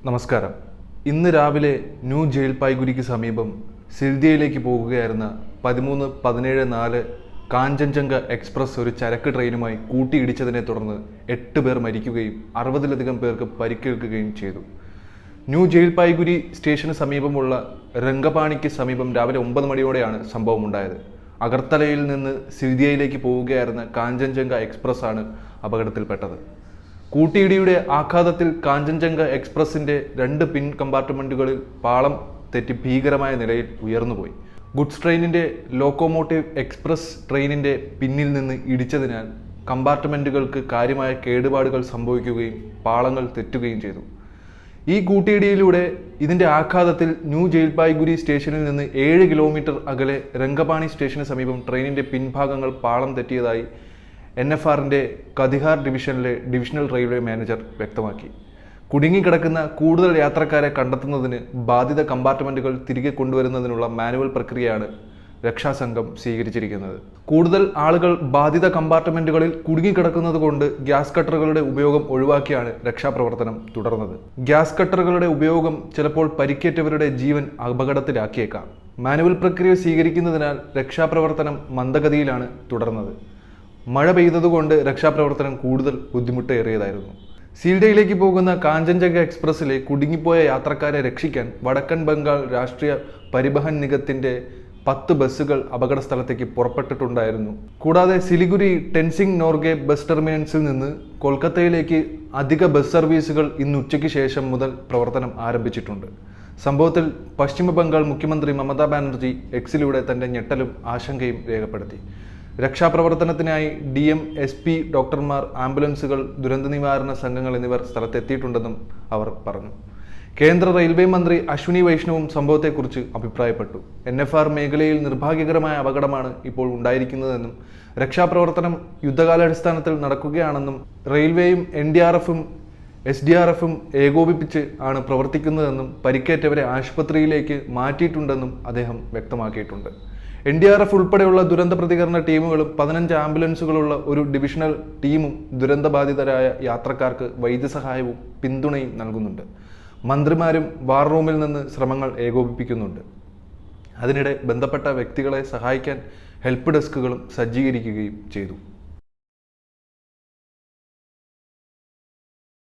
നമസ്കാരം. ഇന്ന് രാവിലെ ന്യൂ ജയിൽപായ്ഗുരിക്ക് സമീപം സിൽദിയയിലേക്ക് പോകുകയായിരുന്ന 13-17-4 കാഞ്ചൻജംഗ എക്സ്പ്രസ് ഒരു ചരക്ക് ട്രെയിനുമായി കൂട്ടിയിടിച്ചതിനെ തുടർന്ന് 8 പേർ മരിക്കുകയും 60-ലധികം പേർക്ക് പരിക്കേൽക്കുകയും ചെയ്തു. ന്യൂ ജയിൽപായ്ഗുരി സ്റ്റേഷന് സമീപമുള്ള രംഗപാണിക്ക് സമീപം രാവിലെ 9 മണിയോടെയാണ് സംഭവമുണ്ടായത്. അഗർത്തലയിൽ നിന്ന് സിൽദിയയിലേക്ക് പോവുകയായിരുന്ന കാഞ്ചൻജംഗ എക്സ്പ്രസ് ആണ് അപകടത്തിൽപ്പെട്ടത്. കൂട്ടിയിടിയുടെ ആഘാതത്തിൽ കാഞ്ചൻജംഗ എക്സ്പ്രസിന്റെ 2 പിൻ കമ്പാർട്ട്മെന്റുകളിൽ പാളം തെറ്റി ഭീകരമായ നിലയിൽ ഉയർന്നുപോയി. ഗുഡ്സ് ട്രെയിനിന്റെ ലോക്കോമോട്ടീവ് എക്സ്പ്രസ് ട്രെയിനിന്റെ പിന്നിൽ നിന്ന് ഇടിച്ചതിനാൽ കമ്പാർട്ട്മെന്റുകൾക്ക് കാര്യമായ കേടുപാടുകൾ സംഭവിക്കുകയും പാളങ്ങൾ തെറ്റുകയും ചെയ്തു. ഈ കൂട്ടിയിടിയിലൂടെ ഇതിന്റെ ആഘാതത്തിൽ ന്യൂ ജയിൽപായ്ഗുരി സ്റ്റേഷനിൽ നിന്ന് 7 കിലോമീറ്റർ അകലെ രംഗപാണി സ്റ്റേഷന് സമീപം ട്രെയിനിന്റെ പിൻഭാഗങ്ങൾ പാളം തെറ്റിയതായി NFRന്റെ കതിഹാർ ഡിവിഷനിലെ ഡിവിഷണൽ റെയിൽവേ മാനേജർ വ്യക്തമാക്കി. കുടുങ്ങിക്കിടക്കുന്ന കൂടുതൽ യാത്രക്കാരെ കണ്ടെത്തുന്നതിന് ബാധിത കമ്പാർട്ട്മെന്റുകൾ തിരികെ കൊണ്ടുവരുന്നതിനുള്ള മാനുവൽ പ്രക്രിയയാണ് രക്ഷാസംഘം സ്വീകരിച്ചിരിക്കുന്നത്. കൂടുതൽ ആളുകൾ ബാധിത കമ്പാർട്ട്മെന്റുകളിൽ കുടുങ്ങിക്കിടക്കുന്നത് കൊണ്ട് ഗ്യാസ് കട്ടറുകളുടെ ഉപയോഗം ഒഴിവാക്കിയാണ് രക്ഷാപ്രവർത്തനം തുടർന്നത്. ഗ്യാസ് കട്ടറുകളുടെ ഉപയോഗം ചിലപ്പോൾ പരിക്കേറ്റവരുടെ ജീവൻ അപകടത്തിലാക്കിയേക്കാം. മാനുവൽ പ്രക്രിയ സ്വീകരിക്കുന്നതിനാൽ രക്ഷാപ്രവർത്തനം മന്ദഗതിയിലാണ് തുടർന്നത്. മഴ പെയ്തതുകൊണ്ട് രക്ഷാപ്രവർത്തനം കൂടുതൽ ബുദ്ധിമുട്ടേറിയതായിരുന്നു. സീൽഡയിലേക്ക് പോകുന്ന കാഞ്ചൻജംഗ എക്സ്പ്രസ്സിലെ കുടുങ്ങിപ്പോയ യാത്രക്കാരെ രക്ഷിക്കാൻ വടക്കൻ ബംഗാൾ രാഷ്ട്രീയ പരിവഹൻ നിഗത്തിന്റെ 10 ബസ്സുകൾ അപകട സ്ഥലത്തേക്ക് പുറപ്പെട്ടിട്ടുണ്ടായിരുന്നു. കൂടാതെ സിലിഗുരി ടെൻസിംഗ് നോർഗെ ബസ് ടെർമിനൽസിൽ നിന്ന് കൊൽക്കത്തയിലേക്ക് അധിക ബസ് സർവീസുകൾ ഇന്ന് ഉച്ചയ്ക്ക് ശേഷം മുതൽ പ്രവർത്തനം ആരംഭിച്ചിട്ടുണ്ട്. സംഭവത്തിൽ പശ്ചിമ ബംഗാൾ മുഖ്യമന്ത്രി മമതാ ബാനർജി എക്സിലൂടെ തന്റെ ഞെട്ടലും ആശങ്കയും രേഖപ്പെടുത്തി. രക്ഷാപ്രവർത്തനത്തിനായി DM, SP, ഡോക്ടർമാർ, ആംബുലൻസുകൾ, ദുരന്ത നിവാരണ സംഘങ്ങൾ എന്നിവർ സ്ഥലത്തെത്തിയിട്ടുണ്ടെന്നും അവർ പറഞ്ഞു. കേന്ദ്ര റെയിൽവേ മന്ത്രി അശ്വിനി വൈഷ്ണവും സംഭവത്തെക്കുറിച്ച് അഭിപ്രായപ്പെട്ടു. NFR മേഖലയിൽ നിർഭാഗ്യകരമായ അപകടമാണ് ഇപ്പോൾ ഉണ്ടായിരിക്കുന്നതെന്നും രക്ഷാപ്രവർത്തനം യുദ്ധകാലാടിസ്ഥാനത്തിൽ നടക്കുകയാണെന്നും റെയിൽവേയും NDRFും SDRFും ഏകോപിപ്പിച്ച് ആണ് പ്രവർത്തിക്കുന്നതെന്നും പരിക്കേറ്റവരെ ആശുപത്രിയിലേക്ക് മാറ്റിയിട്ടുണ്ടെന്നും അദ്ദേഹം വ്യക്തമാക്കിയിട്ടുണ്ട്. NDRF ഉൾപ്പെടെയുള്ള ദുരന്ത പ്രതികരണ ടീമുകളും 15 ആംബുലൻസുകളുള്ള ഒരു ഡിവിഷണൽ ടീമും ദുരന്തബാധിതരായ യാത്രക്കാർക്ക് വൈദ്യസഹായവും പിന്തുണയും നൽകുന്നുണ്ട്. മന്ത്രിമാരും വാർ റൂമിൽ നിന്ന് ശ്രമങ്ങൾ ഏകോപിപ്പിക്കുന്നുണ്ട്. അതിനിടെ ബന്ധപ്പെട്ട വ്യക്തികളെ സഹായിക്കാൻ ഹെൽപ്പ് ഡെസ്കുകളും സജ്ജീകരിക്കുകയും ചെയ്തു.